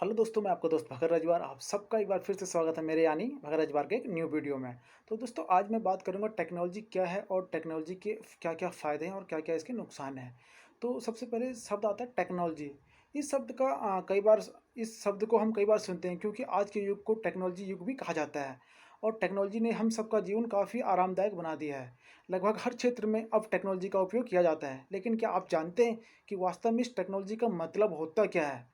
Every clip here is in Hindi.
हेलो दोस्तों, मैं आपका दोस्त भगत रजवार। आप सबका एक बार फिर से स्वागत है मेरे यानी भगत रजवार के एक न्यू वीडियो में। तो दोस्तों, आज मैं बात करूंगा टेक्नोलॉजी क्या है और टेक्नोलॉजी के क्या-क्या फ़ायदे हैं और क्या-क्या इसके नुकसान हैं। तो सबसे पहले शब्द आता है टेक्नोलॉजी। इस शब्द का कई बार इस शब्द को हम कई बार सुनते हैं क्योंकि आज के युग को टेक्नोलॉजी युग भी कहा जाता है और टेक्नोलॉजी ने हम सबका जीवन काफ़ी आरामदायक बना दिया है। लगभग हर क्षेत्र में अब टेक्नोलॉजी का उपयोग किया जाता है। लेकिन क्या आप जानते हैं कि वास्तव में इस टेक्नोलॉजी का मतलब होता क्या है?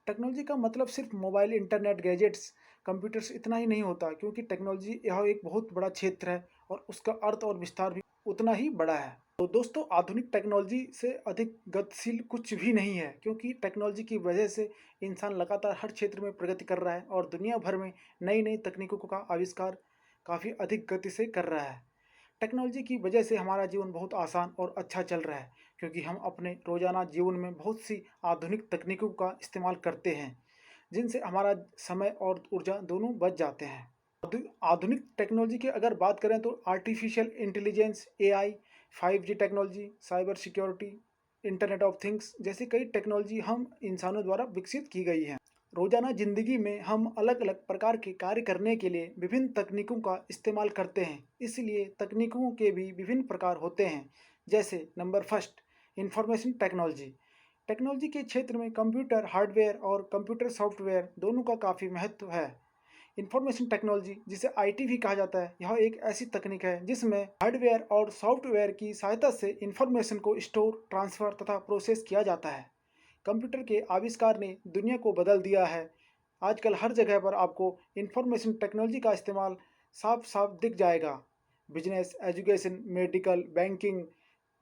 टेक्नोलॉजी का मतलब सिर्फ मोबाइल, इंटरनेट, गैजेट्स, कंप्यूटर्स इतना ही नहीं होता क्योंकि टेक्नोलॉजी यह एक बहुत बड़ा क्षेत्र है और उसका अर्थ और विस्तार भी उतना ही बड़ा है। तो दोस्तों, आधुनिक टेक्नोलॉजी से अधिक गतिशील कुछ भी नहीं है क्योंकि टेक्नोलॉजी की वजह से इंसान लगातार हर क्षेत्र में प्रगति कर रहा है और दुनिया भर में नई-नई तकनीकों का आविष्कार काफ़ी अधिक गति से कर रहा है। टेक्नोलॉजी की वजह से हमारा जीवन बहुत आसान और अच्छा चल रहा है क्योंकि हम अपने रोज़ाना जीवन में बहुत सी आधुनिक तकनीकों का इस्तेमाल करते हैं जिनसे हमारा समय और ऊर्जा दोनों बच जाते हैं। आधुनिक टेक्नोलॉजी की अगर बात करें तो artificial intelligence, AI, 5G technology, cyber security, internet of things जैसी कई टेक्नोलॉजी हम इंसानों द्वारा विकसित की गई हैं। रोजाना जिंदगी में हम अलग अलग प्रकार के कार्य करने के लिए विभिन्न तकनीकों का इस्तेमाल करते हैं, इसलिए तकनीकों के भी विभिन्न प्रकार होते हैं। जैसे number first, information technology. Technology के क्षेत्र में कंप्यूटर हार्डवेयर और कंप्यूटर सॉफ्टवेयर दोनों का काफ़ी महत्व है। इंफॉर्मेशन टेक्नोलॉजी, जिसे आईटी भी कहा जाता है, यह एक ऐसी तकनीक है जिसमें हार्डवेयर और सॉफ्टवेयर की सहायता से इंफॉर्मेशन को स्टोर, ट्रांसफर तथा प्रोसेस किया जाता है। कंप्यूटर के आविष्कार ने दुनिया को बदल दिया है। आजकल हर जगह पर आपको इंफॉर्मेशन टेक्नोलॉजी का इस्तेमाल साफ-साफ दिख जाएगा। बिजनेस, एजुकेशन, मेडिकल, बैंकिंग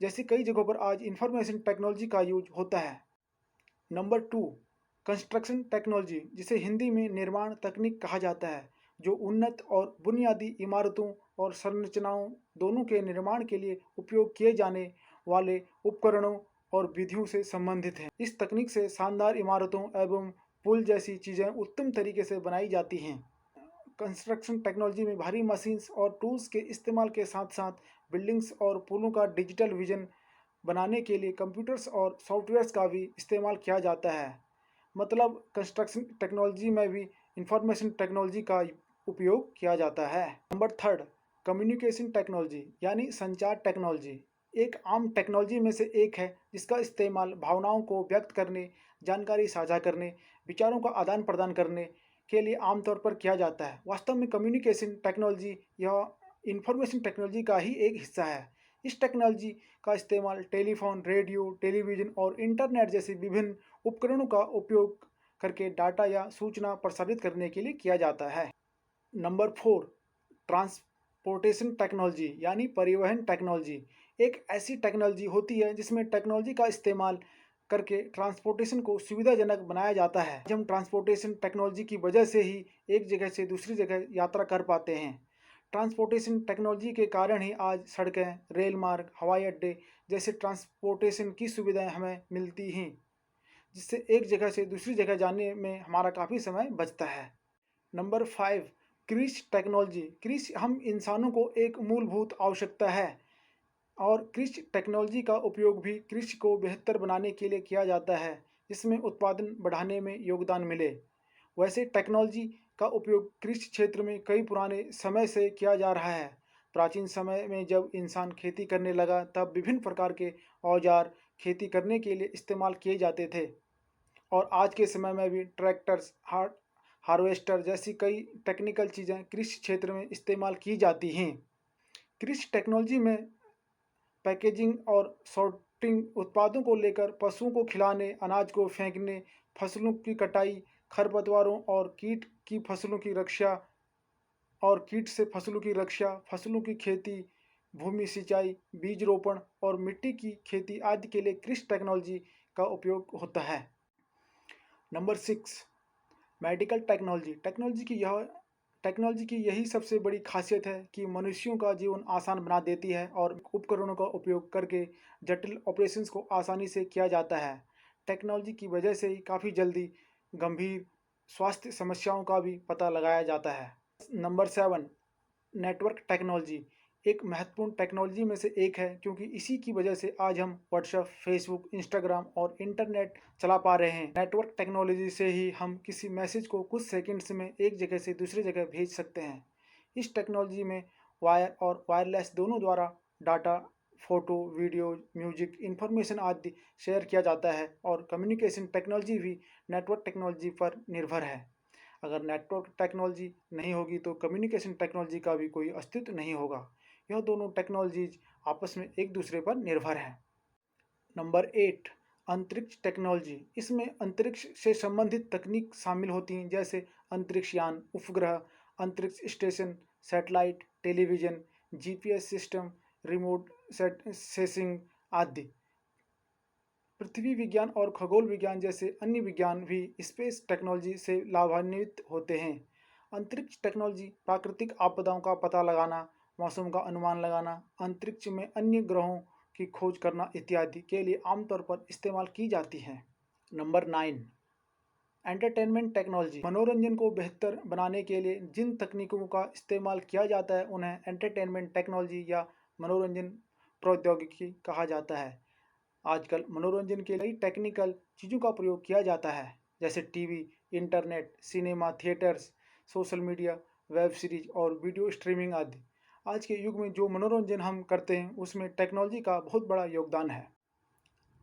जैसी कई जगहों पर आज इंफॉर्मेशन टेक्नोलॉजी का यूज़ होता है। नंबर 2, कंस्ट्रक्शन टेक्नोलॉजी, जिसे हिंदी में निर्माण तकनीक कहा जाता है, जो उन्नत और बुनियादी इमारतों और संरचनाओं दोनों के निर्माण के लिए उपयोग किए जाने वाले उपकरणों और विधियों से संबंधित है। इस तकनीक से शानदार इमारतों एवं पुल जैसी चीज़ें उत्तम तरीके से बनाई जाती हैं। कंस्ट्रक्शन टेक्नोलॉजी में भारी मशीन्स और टूल्स के इस्तेमाल के साथ-साथ बिल्डिंग्स और पुलों का डिजिटल विज़न बनाने के लिए कंप्यूटर्स और सॉफ्टवेयर्स का भी इस्तेमाल किया जाता है। मतलब कंस्ट्रक्शन टेक्नोलॉजी में भी इंफॉर्मेशन टेक्नोलॉजी का उपयोग किया जाता है। नंबर थर्ड, कम्युनिकेशन टेक्नोलॉजी यानी संचार टेक्नोलॉजी एक आम टेक्नोलॉजी में से एक है जिसका इस्तेमाल भावनाओं को व्यक्त करने, जानकारी साझा करने, विचारों का आदान प्रदान करने के लिए आमतौर पर किया जाता है। वास्तव में कम्युनिकेशन टेक्नोलॉजी यह इंफॉर्मेशन टेक्नोलॉजी का ही एक हिस्सा है। इस टेक्नोलॉजी का इस्तेमाल टेलीफोन, रेडियो, टेलीविज़न और इंटरनेट जैसे विभिन्न उपकरणों का उपयोग करके डाटा या सूचना प्रसारित करने के लिए किया जाता है। नंबर 4, ट्रांसपोर्टेशन टेक्नोलॉजी यानी परिवहन टेक्नोलॉजी एक ऐसी टेक्नोलॉजी होती है जिसमें टेक्नोलॉजी का इस्तेमाल करके ट्रांसपोर्टेशन को सुविधाजनक बनाया जाता है। आज हम ट्रांसपोर्टेशन टेक्नोलॉजी की वजह से ही एक जगह से दूसरी जगह यात्रा कर पाते हैं। ट्रांसपोर्टेशन टेक्नोलॉजी के कारण ही आज सड़कें, रेल मार्ग, हवाई अड्डे जैसे ट्रांसपोर्टेशन की सुविधाएं हमें मिलती हैं, जिससे एक जगह से दूसरी जगह जाने में हमारा काफ़ी समय बचता है। नंबर 5, कृषि टेक्नोलॉजी। कृषि हम इंसानों को एक मूलभूत आवश्यकता है और कृषि टेक्नोलॉजी का उपयोग भी कृषि को बेहतर बनाने के लिए किया जाता है, जिसमें उत्पादन बढ़ाने में योगदान मिले। वैसे टेक्नोलॉजी का उपयोग कृषि क्षेत्र में कई पुराने समय से किया जा रहा है। प्राचीन समय में जब इंसान खेती करने लगा तब विभिन्न प्रकार के औजार खेती करने के लिए इस्तेमाल किए जाते थे और आज के समय में भी ट्रैक्टर्स, हार्वेस्टर जैसी कई टेक्निकल चीज़ें कृषि क्षेत्र में इस्तेमाल की जाती हैं। कृषि टेक्नोलॉजी में पैकेजिंग और सॉर्टिंग, उत्पादों को लेकर पशुओं को खिलाने, अनाज को फेंकने, फसलों की कटाई, खरपतवारों और कीट से फसलों की रक्षा, फसलों की खेती, भूमि सिंचाई, बीज रोपण और मिट्टी की खेती आदि के लिए कृषि टेक्नोलॉजी का उपयोग होता है। Number 6, medical technology. टेक्नोलॉजी की यही सबसे बड़ी खासियत है कि मनुष्यों का जीवन आसान बना देती है और उपकरणों का उपयोग करके जटिल ऑपरेशंस को आसानी से किया जाता है। टेक्नोलॉजी की वजह से ही काफ़ी जल्दी गंभीर स्वास्थ्य समस्याओं का भी पता लगाया जाता है। नंबर 7, नेटवर्क टेक्नोलॉजी एक महत्वपूर्ण टेक्नोलॉजी में से एक है, क्योंकि इसी की वजह से आज हम व्हाट्सएप, फेसबुक, इंस्टाग्राम और इंटरनेट चला पा रहे हैं। नेटवर्क टेक्नोलॉजी से ही हम किसी मैसेज को कुछ सेकंड्स में एक जगह से दूसरी जगह भेज सकते हैं। इस टेक्नोलॉजी में वायर और वायरलेस दोनों द्वारा data, photo, video, music, information आदि शेयर किया जाता है और कम्युनिकेशन टेक्नोलॉजी भी नेटवर्क टेक्नोलॉजी पर निर्भर है। अगर नेटवर्क टेक्नोलॉजी नहीं होगी तो कम्युनिकेशन टेक्नोलॉजी का भी कोई अस्तित्व नहीं होगा। यह दोनों टेक्नोलॉजीज आपस में एक दूसरे पर निर्भर है। नंबर 8, अंतरिक्ष टेक्नोलॉजी। इसमें अंतरिक्ष से संबंधित तकनीक शामिल होती हैं, जैसे अंतरिक्ष यान, उपग्रह, अंतरिक्ष station, satellite, television, GPS system, remote sensing आदि। पृथ्वी विज्ञान और खगोल विज्ञान जैसे अन्य विज्ञान भी स्पेस टेक्नोलॉजी से लाभान्वित होते हैं। अंतरिक्ष टेक्नोलॉजी प्राकृतिक आपदाओं का पता लगाना, मौसम का अनुमान लगाना, अंतरिक्ष में अन्य ग्रहों की खोज करना इत्यादि के लिए आमतौर पर इस्तेमाल की जाती है। Number 9, entertainment technology. मनोरंजन को बेहतर बनाने के लिए जिन तकनीकों का इस्तेमाल किया जाता है उन्हें एंटरटेनमेंट टेक्नोलॉजी या मनोरंजन प्रौद्योगिकी कहा जाता है। आजकल मनोरंजन के लिए टेक्निकल चीज़ों का प्रयोग किया जाता है, जैसे TV, internet, cinema, theatres, social media, web series और वीडियो स्ट्रीमिंग आदि। आज के युग में जो मनोरंजन हम करते हैं उसमें टेक्नोलॉजी का बहुत बड़ा योगदान है।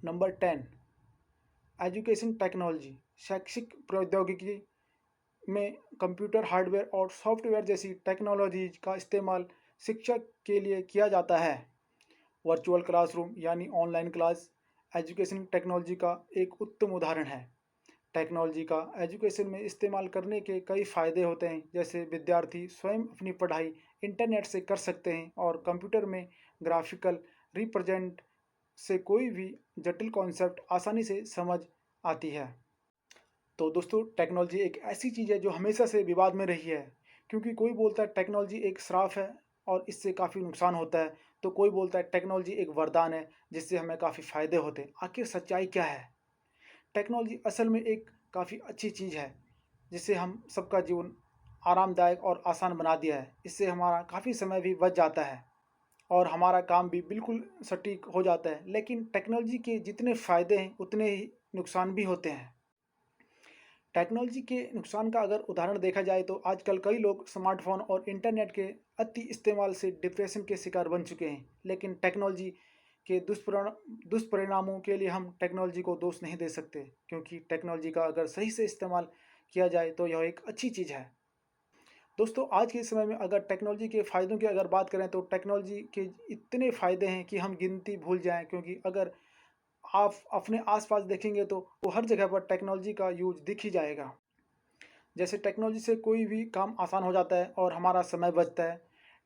Number 10, education technology. शैक्षिक प्रौद्योगिकी में कंप्यूटर हार्डवेयर और सॉफ्टवेयर जैसी टेक्नोलॉजीज का इस्तेमाल शिक्षा के लिए किया जाता है। वर्चुअल क्लासरूम यानी ऑनलाइन क्लास एजुकेशन टेक्नोलॉजी का एक उत्तम उदाहरण है। टेक्नोलॉजी का एजुकेशन में इस्तेमाल करने के कई फ़ायदे होते हैं, जैसे विद्यार्थी स्वयं अपनी पढ़ाई इंटरनेट से कर सकते हैं और कंप्यूटर में ग्राफिकल रिप्रेजेंट से कोई भी जटिल कॉन्सेप्ट आसानी से समझ आती है। तो दोस्तों, टेक्नोलॉजी एक ऐसी चीज़ है जो हमेशा से विवाद में रही है, क्योंकि कोई बोलता है टेक्नोलॉजी एक श्राप है और इससे काफ़ी नुकसान होता है, तो कोई बोलता है टेक्नोलॉजी एक वरदान है जिससे हमें काफ़ी फ़ायदे होते हैं। आखिर सच्चाई क्या है? टेक्नोलॉजी असल में एक काफ़ी अच्छी चीज़ है जिससे हम सबका जीवन आरामदायक और आसान बना दिया है। इससे हमारा काफ़ी समय भी बच जाता है और हमारा काम भी बिल्कुल सटीक हो जाता है। लेकिन टेक्नोलॉजी के जितने फ़ायदे हैं उतने ही नुकसान भी होते हैं। टेक्नोलॉजी के नुकसान का अगर उदाहरण देखा जाए तो आजकल कई लोग स्मार्टफोन और इंटरनेट के अति इस्तेमाल से डिप्रेशन के शिकार बन चुके हैं। लेकिन टेक्नोलॉजी के दुष्परिणामों के लिए हम टेक्नोलॉजी को दोष नहीं दे सकते, क्योंकि टेक्नोलॉजी का अगर सही से इस्तेमाल किया जाए तो यह एक अच्छी चीज़ है। दोस्तों, आज के समय में अगर टेक्नोलॉजी के फ़ायदों की अगर बात करें तो टेक्नोलॉजी के इतने फ़ायदे हैं कि हम गिनती भूल जाएं, क्योंकि अगर आप अपने आसपास देखेंगे तो वो हर जगह पर टेक्नोलॉजी का यूज दिख ही जाएगा। जैसे टेक्नोलॉजी से कोई भी काम आसान हो जाता है और हमारा समय बचता है।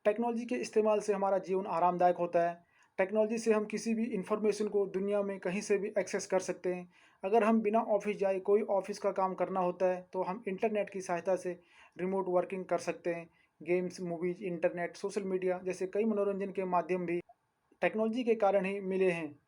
टेक्नोलॉजी के इस्तेमाल से हमारा जीवन आरामदायक होता है। टेक्नोलॉजी से हम किसी भी इंफॉर्मेशन को दुनिया में कहीं से भी एक्सेस कर सकते हैं। अगर हम बिना ऑफिस जाए कोई ऑफिस का काम करना होता है तो हम इंटरनेट की सहायता से रिमोट वर्किंग कर सकते हैं। Games, movies, internet, social media जैसे कई मनोरंजन के माध्यम भी टेक्नोलॉजी के कारण ही मिले हैं।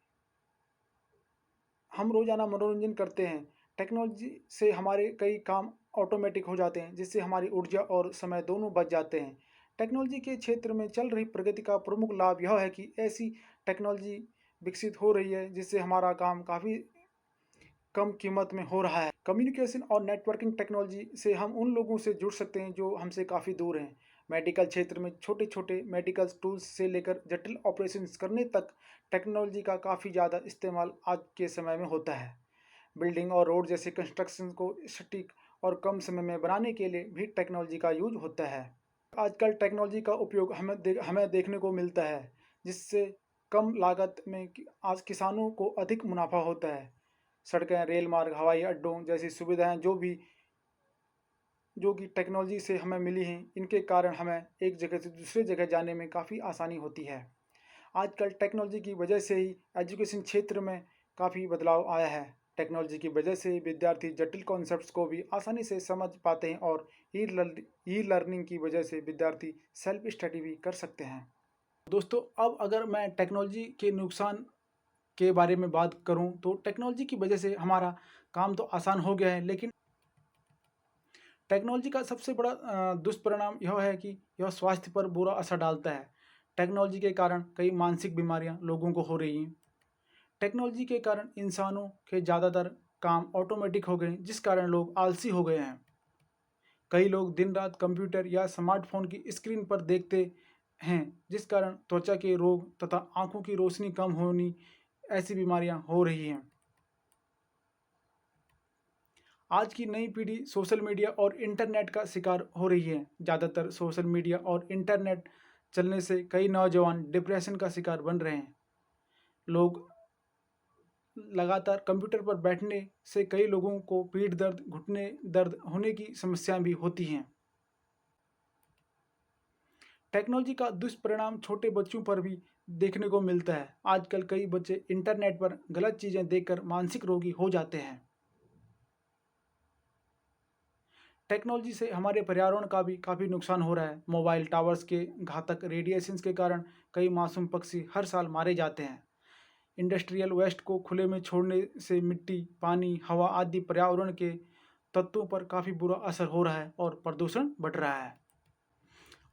हम रोज़ाना मनोरंजन करते हैं। टेक्नोलॉजी से हमारे कई काम ऑटोमेटिक हो जाते हैं, जिससे हमारी ऊर्जा और समय दोनों बच जाते हैं। टेक्नोलॉजी के क्षेत्र में चल रही प्रगति का प्रमुख लाभ यह है कि ऐसी टेक्नोलॉजी विकसित हो रही है जिससे हमारा काम काफ़ी कम कीमत में हो रहा है। कम्युनिकेशन और नेटवर्किंग टेक्नोलॉजी से हम उन लोगों से जुड़ सकते हैं जो हमसे काफ़ी दूर हैं। मेडिकल क्षेत्र में छोटे छोटे मेडिकल टूल्स से लेकर जटिल ऑपरेशंस करने तक टेक्नोलॉजी का काफ़ी ज़्यादा इस्तेमाल आज के समय में होता है। बिल्डिंग और रोड जैसे कंस्ट्रक्शन को सटीक और कम समय में बनाने के लिए भी टेक्नोलॉजी का यूज होता है। आजकल टेक्नोलॉजी का उपयोग हमें देखने को मिलता है, जिससे कम लागत में आज किसानों को अधिक मुनाफा होता है। सड़कें, रेल मार्ग, हवाई अड्डों जैसी सुविधाएं जो कि टेक्नोलॉजी से हमें मिली हैं, इनके कारण हमें एक जगह से दूसरे जगह जाने में काफ़ी आसानी होती है। आजकल टेक्नोलॉजी की वजह से ही एजुकेशन क्षेत्र में काफ़ी बदलाव आया है। टेक्नोलॉजी की वजह से विद्यार्थी जटिल कॉन्सेप्ट्स को भी आसानी से समझ पाते हैं और ई लर्निंग की वजह से विद्यार्थी सेल्फ स्टडी भी कर सकते हैं। दोस्तों, अब अगर मैं टेक्नोलॉजी के नुकसान के बारे में बात करूं तो टेक्नोलॉजी की वजह से हमारा काम तो आसान हो गया है, लेकिन टेक्नोलॉजी का सबसे बड़ा दुष्परिणाम यह है कि यह स्वास्थ्य पर बुरा असर डालता है। टेक्नोलॉजी के कारण कई मानसिक बीमारियां लोगों को हो रही हैं। टेक्नोलॉजी के कारण इंसानों के ज़्यादातर काम ऑटोमेटिक हो गए, जिस कारण लोग आलसी हो गए हैं। कई लोग दिन रात कंप्यूटर या स्मार्टफोन की स्क्रीन पर देखते हैं, जिस कारण त्वचा के रोग तथा आंखों की रोशनी कम होनी, ऐसी बीमारियां हो रही हैं। आज की नई पीढ़ी सोशल मीडिया और इंटरनेट का शिकार हो रही है। ज़्यादातर सोशल मीडिया और इंटरनेट चलने से कई नौजवान डिप्रेशन का शिकार बन रहे हैं। लोग लगातार कंप्यूटर पर बैठने से कई लोगों को पीठ दर्द, घुटने दर्द होने की समस्याएं भी होती हैं। टेक्नोलॉजी का दुष्परिणाम छोटे बच्चों पर भी देखने को मिलता है। आजकल कई बच्चे इंटरनेट पर गलत चीज़ें देखकर मानसिक रोगी हो जाते हैं। टेक्नोलॉजी से हमारे पर्यावरण का भी काफ़ी नुकसान हो रहा है। मोबाइल टावर्स के घातक रेडिएशंस के कारण कई मासूम पक्षी हर साल मारे जाते हैं। इंडस्ट्रियल वेस्ट को खुले में छोड़ने से मिट्टी, पानी, हवा आदि पर्यावरण के तत्वों पर काफ़ी बुरा असर हो रहा है और प्रदूषण बढ़ रहा है।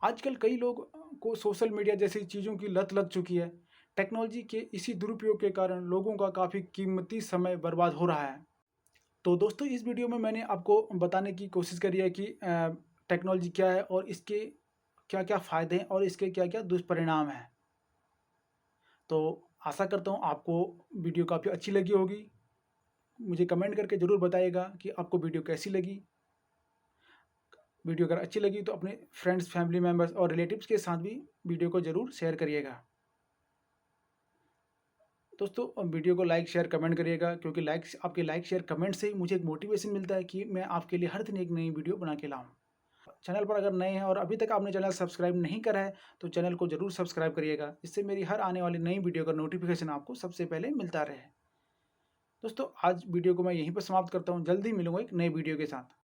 आजकल कई लोग को सोशल मीडिया जैसी चीज़ों की लत लग चुकी है। टेक्नोलॉजी के इसी दुरुपयोग के कारण लोगों का काफ़ी कीमती समय बर्बाद हो रहा है। तो दोस्तों, इस वीडियो में मैंने आपको बताने की कोशिश करी है कि टेक्नोलॉजी क्या है और इसके क्या-क्या फ़ायदे हैं और इसके क्या-क्या दुष्परिणाम हैं। तो आशा करता हूँ आपको वीडियो काफ़ी अच्छी लगी होगी। मुझे कमेंट करके ज़रूर बताइएगा कि आपको वीडियो कैसी लगी। वीडियो अगर अच्छी लगी तो अपने फ्रेंड्स, फैमिली मेम्बर्स और रिलेटिव्स के साथ भी वीडियो को ज़रूर शेयर करिएगा। दोस्तों, वीडियो को लाइक, शेयर, कमेंट करिएगा, क्योंकि आपके लाइक, शेयर, कमेंट से ही मुझे एक मोटिवेशन मिलता है कि मैं आपके लिए हर दिन एक नई वीडियो बना के लाऊँ। चैनल पर अगर नए हैं और अभी तक आपने चैनल सब्सक्राइब नहीं करा है, तो चैनल को ज़रूर सब्सक्राइब करिएगा। इससे मेरी हर आने वाली नई वीडियो का नोटिफिकेशन आपको सबसे पहले मिलता रहे। दोस्तों, आज वीडियो को मैं यहीं पर समाप्त करता हूँ। जल्दी मिलूँगा एक नई वीडियो के साथ।